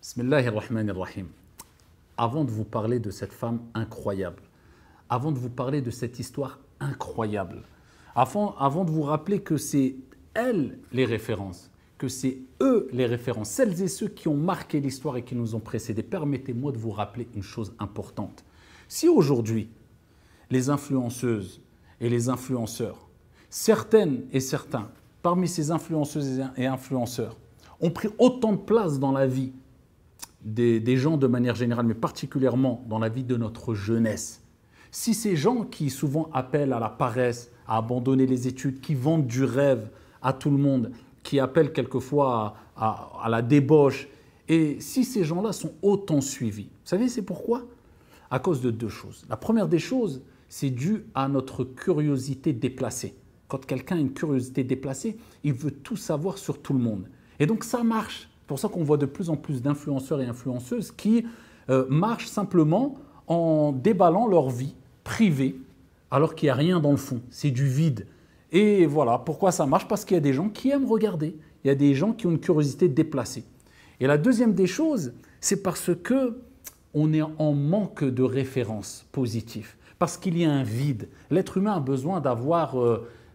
Bismillahirrahmanirrahim. Avant de vous parler de cette femme incroyable, avant de vous parler de cette histoire incroyable, avant de vous rappeler que c'est elles les références, que c'est eux les références, celles et ceux qui ont marqué l'histoire et qui nous ont précédés, permettez-moi de vous rappeler une chose importante. Si aujourd'hui, les influenceuses et les influenceurs, certaines et certains, parmi ces influenceuses et influenceurs, ont pris autant de place dans la vie des gens de manière générale, mais particulièrement dans la vie de notre jeunesse. Si ces gens qui souvent appellent à la paresse, à abandonner les études, qui vendent du rêve à tout le monde, qui appellent quelquefois à la débauche, et si ces gens-là sont autant suivis, vous savez c'est pourquoi? À cause de deux choses. La première des choses, c'est dû à notre curiosité déplacée. Quand quelqu'un a une curiosité déplacée, il veut tout savoir sur tout le monde. Et donc ça marche. C'est pour ça qu'on voit de plus en plus d'influenceurs et influenceuses qui marchent simplement en déballant leur vie privée, alors qu'il n'y a rien dans le fond, c'est du vide. Et voilà, pourquoi ça marche? Parce qu'il y a des gens qui aiment regarder, il y a des gens qui ont une curiosité déplacée. Et la deuxième des choses, c'est parce qu'on est en manque de références positives, parce qu'il y a un vide. L'être humain a besoin d'avoir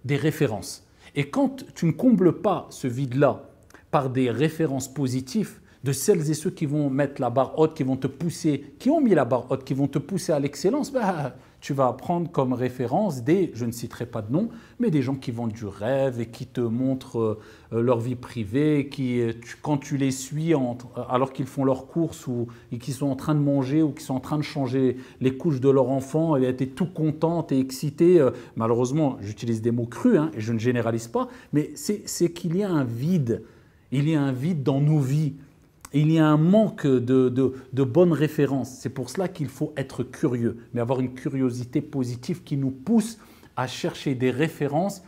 des références. Et quand tu ne combles pas ce vide-là, par des références positives de celles et ceux qui vont mettre la barre haute, qui vont te pousser, qui ont mis la barre haute, qui vont te pousser à l'excellence, tu vas prendre comme référence des, je ne citerai pas de nom, mais des gens qui vendent du rêve et qui te montrent leur vie privée, quand tu les suis alors qu'ils font leurs courses et qu'ils sont en train de manger ou qu'ils sont en train de changer les couches de leur enfant, et tu es tout contente et excitée. Malheureusement, j'utilise des mots crus et je ne généralise pas, mais c'est qu'il y a un vide. Il y a un vide dans nos vies. Il y a un manque de bonnes références. C'est pour cela qu'il faut être curieux, mais avoir une curiosité positive qui nous pousse à chercher des références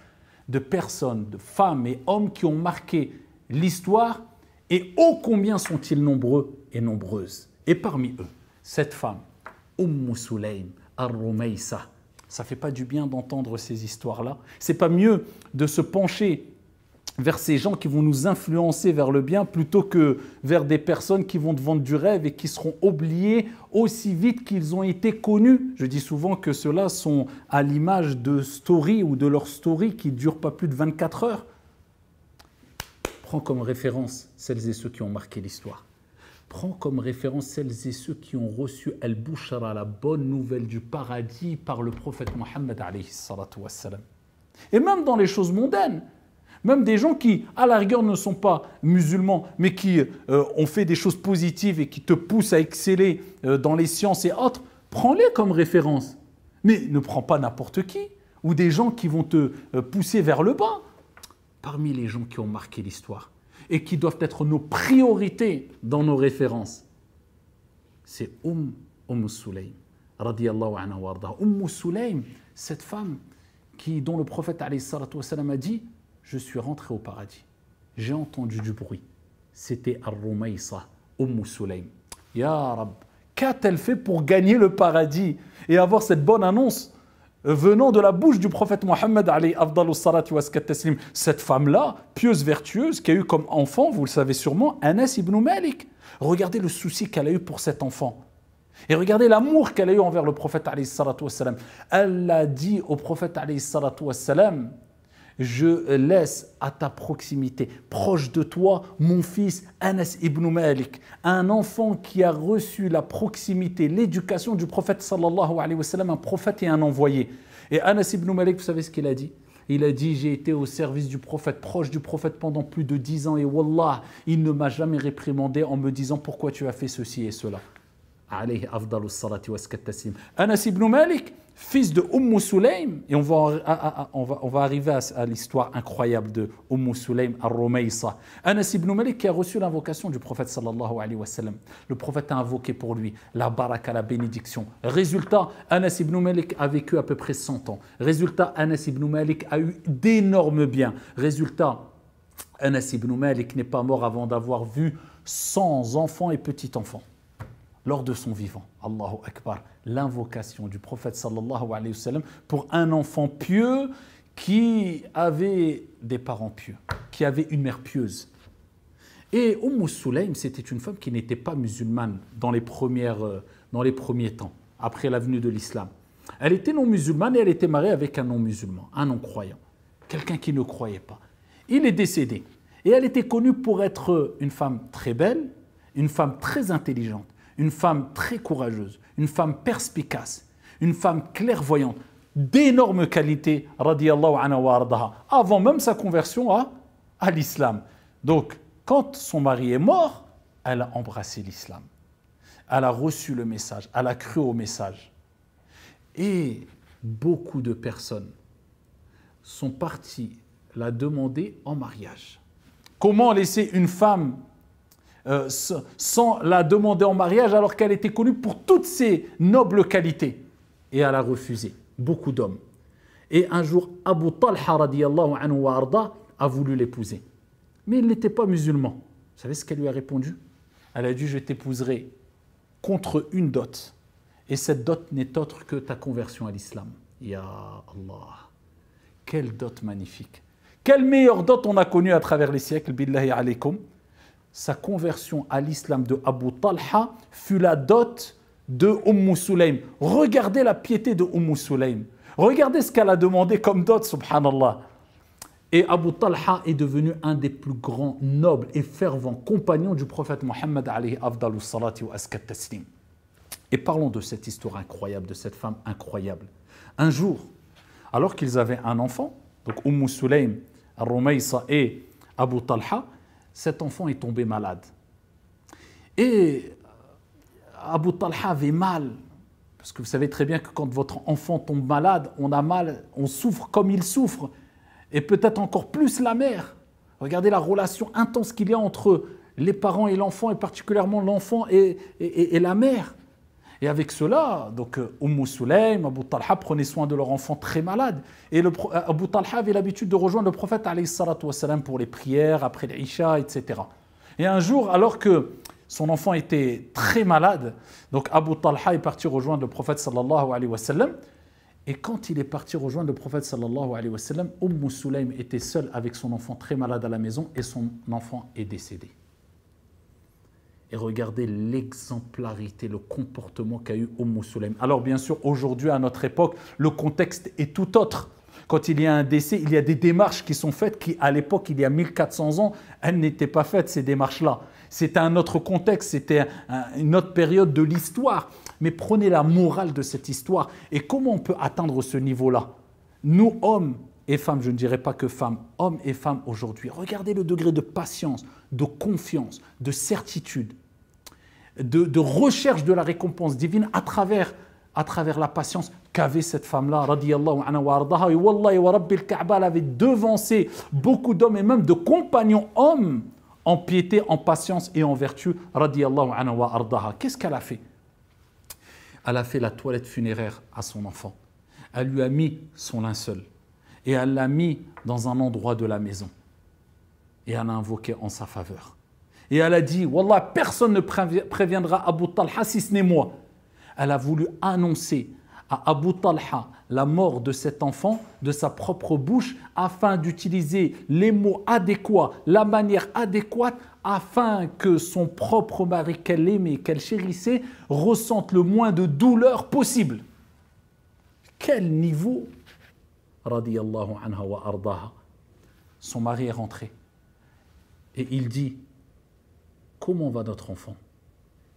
de personnes, de femmes et hommes qui ont marqué l'histoire et ô combien sont-ils nombreux et nombreuses. Et parmi eux, cette femme, Sulaym al-Rumaysa. Ça ne fait pas du bien d'entendre ces histoires-là. Ce n'est pas mieux de se pencher vers ces gens qui vont nous influencer vers le bien plutôt que vers des personnes qui vont te vendre du rêve et qui seront oubliées aussi vite qu'ils ont été connus. Je dis souvent que ceux-là sont à l'image de stories ou de leurs stories qui ne durent pas plus de 24 heures. Prends comme référence celles et ceux qui ont marqué l'histoire. Prends comme référence celles et ceux qui ont reçu al-Bushra, la bonne nouvelle du paradis par le prophète Mohammed alayhi salatu wassalam. Et même dans les choses mondaines, même des gens qui, à la rigueur, ne sont pas musulmans, mais qui ont fait des choses positives et qui te poussent à exceller dans les sciences et autres, prends-les comme référence. Mais ne prends pas n'importe qui, ou des gens qui vont te pousser vers le bas. Parmi les gens qui ont marqué l'histoire et qui doivent être nos priorités dans nos références, c'est Sulaym, radiyallahu anha wa arda. Sulaym, cette femme dont le prophète alayhi salatu wassalam a dit: je suis rentré au paradis. J'ai entendu du bruit. C'était Ar-Rumaysa, Sulaym. Ya Rab, qu'a-t-elle fait pour gagner le paradis et avoir cette bonne annonce venant de la bouche du prophète Mohammed alayhi afdalus salati wa taslim? Cette femme-là, pieuse, vertueuse, qui a eu comme enfant, vous le savez sûrement, Anas ibn Malik. Regardez le souci qu'elle a eu pour cet enfant. Et regardez l'amour qu'elle a eu envers le prophète alayhi salatu wa salam. Elle a dit au prophète alayhi salatu wa salam: je laisse à ta proximité, proche de toi, mon fils Anas ibn Malik, un enfant qui a reçu la proximité, l'éducation du prophète sallallahu alayhi wa sallam, un prophète et un envoyé. Et Anas ibn Malik, vous savez ce qu'il a dit? Il a dit: j'ai été au service du prophète, proche du prophète pendant plus de 10 ans, et wallah, il ne m'a jamais réprimandé en me disant pourquoi tu as fait ceci et cela. Alayhi afdalus salati wa taslim. Anas ibn Malik, fils de Sulaym, et on va arriver à l'histoire incroyable de Sulaym al-Rumaysa. Anas ibn Malik qui a reçu l'invocation du prophète sallallahu alayhi wa sallam. Le prophète a invoqué pour lui la baraka, la bénédiction. Résultat, Anas ibn Malik a vécu à peu près 100 ans. Résultat, Anas ibn Malik a eu d'énormes biens. Résultat, Anas ibn Malik n'est pas mort avant d'avoir vu 100 enfants et petits-enfants. Lors de son vivant, Allahu Akbar, l'invocation du prophète sallallahu alayhi wa sallam pour un enfant pieux qui avait des parents pieux, qui avait une mère pieuse. Et Sulaym, c'était une femme qui n'était pas musulmane dans les premiers temps, après la venue de l'islam. Elle était non musulmane et elle était mariée avec un non-musulman, un non-croyant, quelqu'un qui ne croyait pas. Il est décédé. Et elle était connue pour être une femme très belle, une femme très intelligente, une femme très courageuse, une femme perspicace, une femme clairvoyante, d'énormes qualités, radiyallahu anha wa ardaha, avant même sa conversion à l'islam. Donc, quand son mari est mort, elle a embrassé l'islam. Elle a reçu le message, elle a cru au message. Et beaucoup de personnes sont parties la demander en mariage. Comment laisser une femme sans la demander en mariage alors qu'elle était connue pour toutes ses nobles qualités? Et elle a refusé, beaucoup d'hommes. Et un jour, Abu Talha radiyallahu anhu wa arda a voulu l'épouser. Mais il n'était pas musulman. Vous savez ce qu'elle lui a répondu? Elle a dit, je t'épouserai contre une dot. Et cette dot n'est autre que ta conversion à l'islam. Ya Allah. Quelle dot magnifique. Quelle meilleure dot on a connue à travers les siècles, billahi alaykum. Sa conversion à l'islam de Abu Talha fut la dot de Sulaym. Regardez la piété de Sulaym. Regardez ce qu'elle a demandé comme dot, subhanallah. Et Abu Talha est devenu un des plus grands, nobles et fervents compagnons du prophète Mohammed alayhi afdalus salati wa askat taslim. Et parlons de cette histoire incroyable, de cette femme incroyable. Un jour, alors qu'ils avaient un enfant, donc Sulaym, Rumaysa et Abu Talha, cet enfant est tombé malade. Et Abu Talha avait mal, parce que vous savez très bien que quand votre enfant tombe malade, on a mal, on souffre comme il souffre, et peut-être encore plus la mère. Regardez la relation intense qu'il y a entre les parents et l'enfant, et particulièrement l'enfant et la mère. Et avec cela, donc Sulaym, Abu Talha prenaient soin de leur enfant très malade. Et Abu Talha avait l'habitude de rejoindre le prophète alayhi salatu wassalam pour les prières, après l'Isha, etc. Et un jour, alors que son enfant était très malade, donc Abu Talha est parti rejoindre le prophète sallallahu alayhi wa sallam. Et quand il est parti rejoindre le prophète sallallahu alayhi wa sallam, Sulaym était seule avec son enfant très malade à la maison et son enfant est décédé. Et regardez l'exemplarité, le comportement qu'a eu Sulaym. Alors bien sûr, aujourd'hui, à notre époque, le contexte est tout autre. Quand il y a un décès, il y a des démarches qui sont faites qui, à l'époque, il y a 1400 ans, elles n'étaient pas faites, ces démarches-là. C'était un autre contexte, c'était une autre période de l'histoire. Mais prenez la morale de cette histoire. Et comment on peut atteindre ce niveau-là? Nous, hommes et femmes, je ne dirais pas que femmes, hommes et femmes aujourd'hui, regardez le degré de patience, de confiance, de certitude, de recherche de la récompense divine à travers la patience qu'avait cette femme-là, radiyallahu anha wa ardaha. Et wallahi wa rabbil Ka'ba, elle avait devancé beaucoup d'hommes et même de compagnons hommes en piété, en patience et en vertu, radiyallahu anha wa ardaha. Qu'est-ce qu'elle a fait? Elle a fait la toilette funéraire à son enfant. Elle lui a mis son linceul et elle l'a mis dans un endroit de la maison. Et elle a invoqué en sa faveur. Et elle a dit, wallah, personne ne préviendra Abu Talha si ce n'est moi. Elle a voulu annoncer à Abu Talha la mort de cet enfant de sa propre bouche afin d'utiliser les mots adéquats, la manière adéquate afin que son propre mari qu'elle aimait, qu'elle chérissait, ressente le moins de douleur possible. Quel niveau, radiyallahu anha wa ardaha. Son mari est rentré et il dit, comment va notre enfant?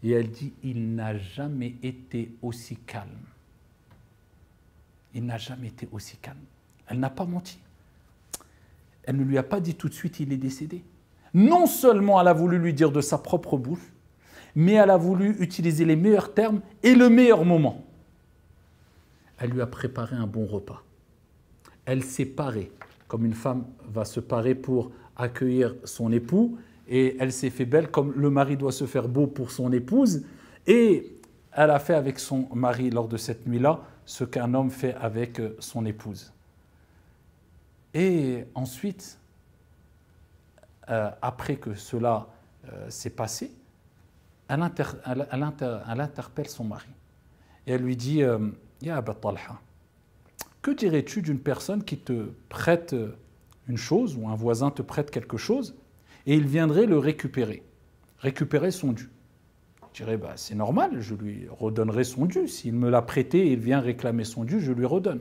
Et elle dit, il n'a jamais été aussi calme. Il n'a jamais été aussi calme. Elle n'a pas menti. Elle ne lui a pas dit tout de suite, il est décédé. Non seulement elle a voulu lui dire de sa propre bouche, mais elle a voulu utiliser les meilleurs termes et le meilleur moment. Elle lui a préparé un bon repas. Elle s'est parée, comme une femme va se parer pour accueillir son époux, et elle s'est fait belle comme le mari doit se faire beau pour son épouse. Et elle a fait avec son mari lors de cette nuit-là ce qu'un homme fait avec son épouse. Et ensuite, après que cela s'est passé, elle interpelle son mari. Et elle lui dit, Ya Aba Talha, que dirais-tu d'une personne qui te prête une chose, ou un voisin te prête quelque chose, et il viendrait le récupérer son dû. Je dirais, bah, c'est normal, je lui redonnerai son dû. S'il me l'a prêté et il vient réclamer son dû, je lui redonne.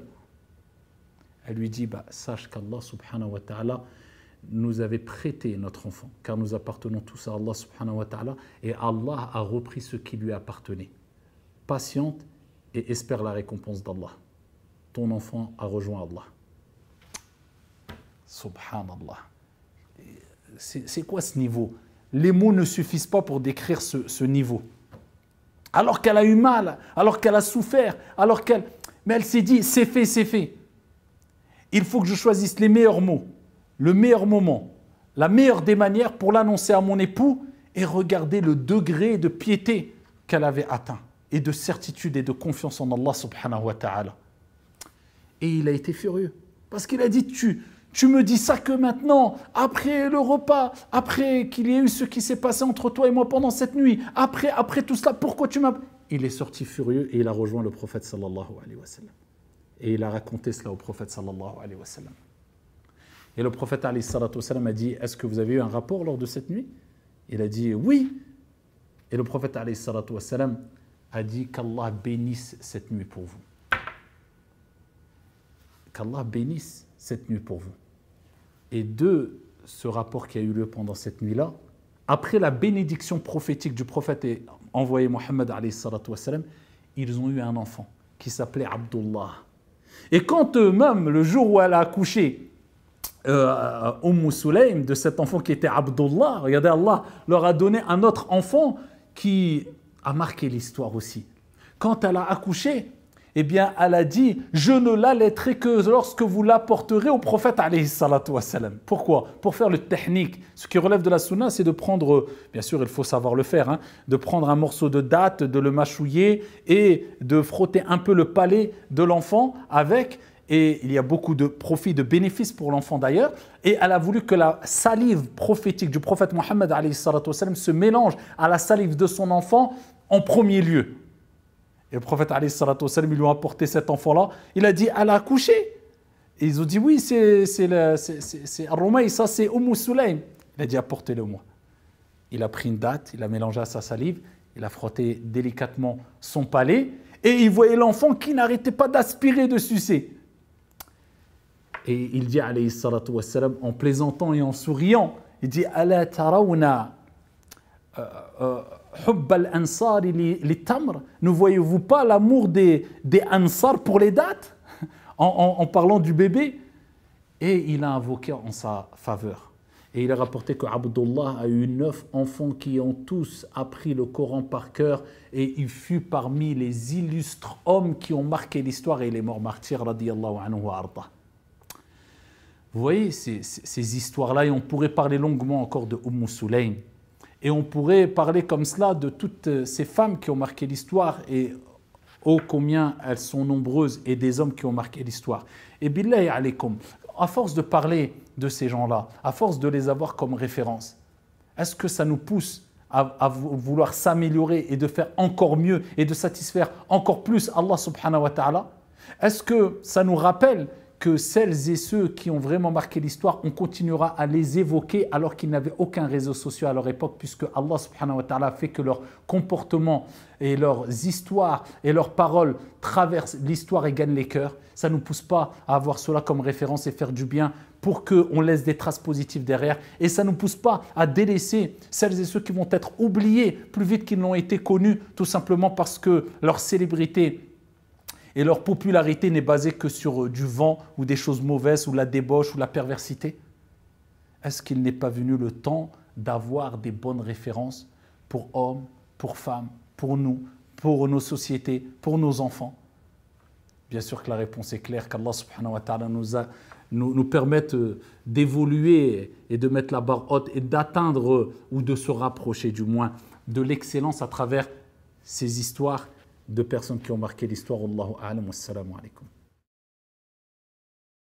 Elle lui dit, bah, sache qu'Allah subhanahu wa ta'ala nous avait prêté notre enfant, car nous appartenons tous à Allah subhanahu wa ta'ala, et Allah a repris ce qui lui appartenait. Patiente et espère la récompense d'Allah. Ton enfant a rejoint Allah. Subhanallah. C'est quoi ce niveau? Les mots ne suffisent pas pour décrire ce niveau. Alors qu'elle a eu mal, alors qu'elle a souffert, mais elle s'est dit, c'est fait, c'est fait. Il faut que je choisisse les meilleurs mots, le meilleur moment, la meilleure des manières pour l'annoncer à mon époux et regarder le degré de piété qu'elle avait atteint et de certitude et de confiance en Allah subhanahu wa ta'ala. Et il a été furieux parce qu'il a dit, tu me dis ça que maintenant, après le repas, après qu'il y ait eu ce qui s'est passé entre toi et moi pendant cette nuit, après tout cela, pourquoi tu m'as... Il est sorti furieux et il a rejoint le prophète sallallahu alayhi wa sallam. Et il a raconté cela au prophète sallallahu alayhi wa sallam. Et le prophète alayhi salatu wa sallam a dit, est-ce que vous avez eu un rapport lors de cette nuit? Il a dit oui. Et le prophète alayhi salatu wa sallam a dit qu'Allah bénisse cette nuit pour vous. Qu'Allah bénisse cette nuit pour vous. Et de ce rapport qui a eu lieu pendant cette nuit-là, après la bénédiction prophétique du prophète et envoyé Mohammed alayhi salatu wa sallam, ils ont eu un enfant qui s'appelait Abdullah. Et quand même, le jour où elle a accouché, Sulaym, de cet enfant qui était Abdullah, regardez, Allah leur a donné un autre enfant qui a marqué l'histoire aussi. Quand elle a accouché, eh bien, elle a dit, je ne l'allaiterai que lorsque vous l'apporterez au prophète alayhi salatu wa salam. Pourquoi? Pour faire le technique. Ce qui relève de la sunna, c'est de prendre, bien sûr, il faut savoir le faire, de prendre un morceau de date, de le mâchouiller et de frotter un peu le palais de l'enfant avec, et il y a beaucoup de profit, de bénéfices pour l'enfant d'ailleurs, et elle a voulu que la salive prophétique du prophète Mohammed alayhi salatu wa salam se mélange à la salive de son enfant en premier lieu. Et le prophète alayhi salatu wa salam, ils lui ont apporté cet enfant-là. Il a dit, elle a accouché. Et ils ont dit, oui, c'est Ar-Rumayh, ça c'est Sulaym. Il a dit, apportez-le-moi. Il a pris une date, il a mélangé à sa salive, il a frotté délicatement son palais, et il voyait l'enfant qui n'arrêtait pas d'aspirer, de sucer. Et il dit, alayhi salatu wa salam, en plaisantant et en souriant, il dit, ala tarawna ne voyez-vous pas l'amour des Ansar pour les dates en parlant du bébé? Et il a invoqué en sa faveur. Et il a rapporté que Abdullah a eu 9 enfants qui ont tous appris le Coran par cœur et il fut parmi les illustres hommes qui ont marqué l'histoire et il est mort martyr radiyallahu anhu wa arda. Vous voyez ces histoires-là et on pourrait parler longuement encore de Sulaym. Et on pourrait parler comme cela de toutes ces femmes qui ont marqué l'histoire et ô combien elles sont nombreuses et des hommes qui ont marqué l'histoire. Et billahi alaykum, à force de parler de ces gens-là, à force de les avoir comme référence, est-ce que ça nous pousse à vouloir s'améliorer et de faire encore mieux et de satisfaire encore plus Allah subhanahu wa ta'ala? Est-ce que ça nous rappelle que celles et ceux qui ont vraiment marqué l'histoire, on continuera à les évoquer alors qu'ils n'avaient aucun réseau social à leur époque, puisque Allah subhanahu wa ta'ala a fait que leur comportement et leurs histoires et leurs paroles traversent l'histoire et gagnent les cœurs. Ça ne nous pousse pas à avoir cela comme référence et faire du bien pour qu'on laisse des traces positives derrière. Et ça ne nous pousse pas à délaisser celles et ceux qui vont être oubliés plus vite qu'ils n'ont été connus, tout simplement parce que leur célébrité et leur popularité n'est basée que sur du vent ou des choses mauvaises ou la débauche ou la perversité. Est-ce qu'il n'est pas venu le temps d'avoir des bonnes références pour hommes, pour femmes, pour nous, pour nos sociétés, pour nos enfants? Bien sûr que la réponse est claire, qu'Allah subhanahu wa ta'ala nous permette d'évoluer et de mettre la barre haute et d'atteindre ou de se rapprocher du moins de l'excellence à travers ces histoires de personnes qui ont marqué l'histoire. Wallahu a'lam, wassalamu alaikum.